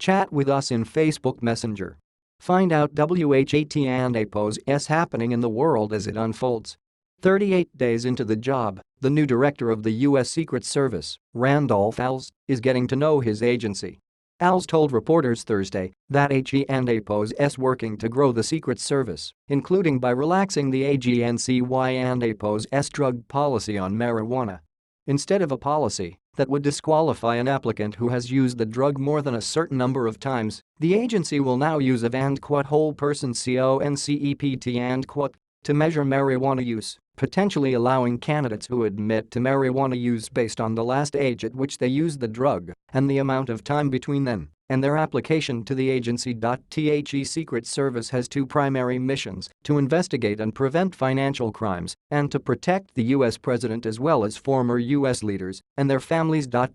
Chat with us in Facebook Messenger. Find out WHAT and APO's happening in the world as it unfolds. 38 days into the job, the new director of the U.S. Secret Service, Randolph Alls, is getting to know his agency. Alls told reporters Thursday that HE and APO's working to grow the Secret Service, including by relaxing the agency and APO's drug policy on marijuana. Instead of a policy that would disqualify an applicant who has used the drug more than a certain number of times, the agency will now use a whole person concept to measure marijuana use, potentially allowing candidates who admit to marijuana use based on the last age at which they used the drug and the amount of time between them and their application to the agency. The Secret Service has two primary missions: to investigate and prevent financial crimes and to protect the U.S. president as well as former U.S. leaders and their families. The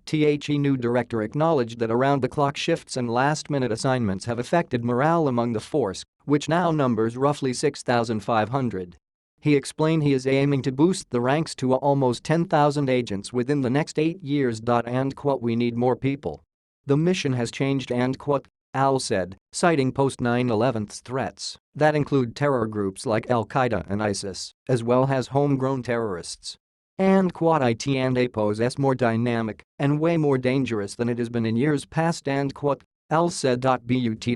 new director acknowledged that around-the-clock shifts and last-minute assignments have affected morale among the force, which now numbers roughly 6,500. He explained he is aiming to boost the ranks to almost 10,000 agents within the next 8 years. We need more people. The mission has changed Al said, citing post-9/11 threats that include terror groups like Al-Qaeda and ISIS, as well as homegrown terrorists. IT and APO's more dynamic and way more dangerous than it has been in years past. Al said. But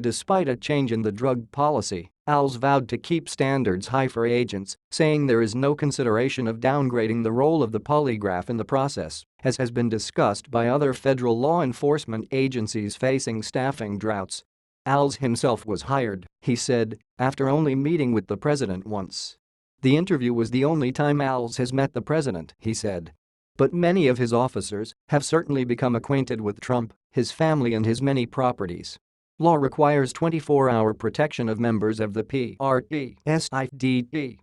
despite a change in the drug policy, Al's vowed to keep standards high for agents, saying there is no consideration of downgrading the role of the polygraph in the process, as has been discussed by other federal law enforcement agencies facing staffing droughts. Al's himself was hired, he said, after only meeting with the president once. The interview was the only time Al's has met the president, he said. But many of his officers have certainly become acquainted with Trump, his family and his many properties. Law requires 24-hour protection of members of the PRESIDENT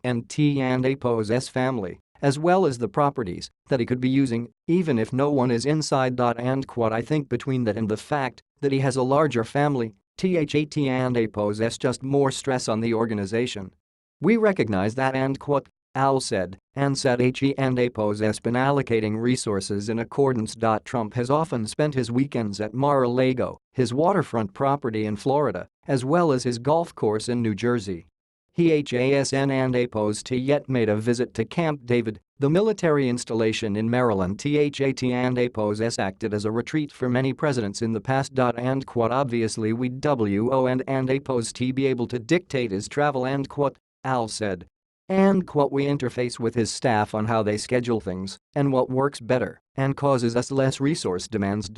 and APO's family, as well as the properties that he could be using, even if no one is inside. I think between that and the fact that he has a larger family, THAT and APO's just more stress on the organization. We recognize that. Al said, and said HE and APO's been allocating resources in accordance. Trump has often spent his weekends at Mar-a-Lago, his waterfront property in Florida, as well as his golf course in New Jersey. HASN and APO's yet made a visit to Camp David, the military installation in Maryland. THAT and APO's acted as a retreat for many presidents in the past. Obviously we'd WO and APO's be able to dictate his travel. Al said. We interface with his staff on how they schedule things and what works better and causes us less resource demands.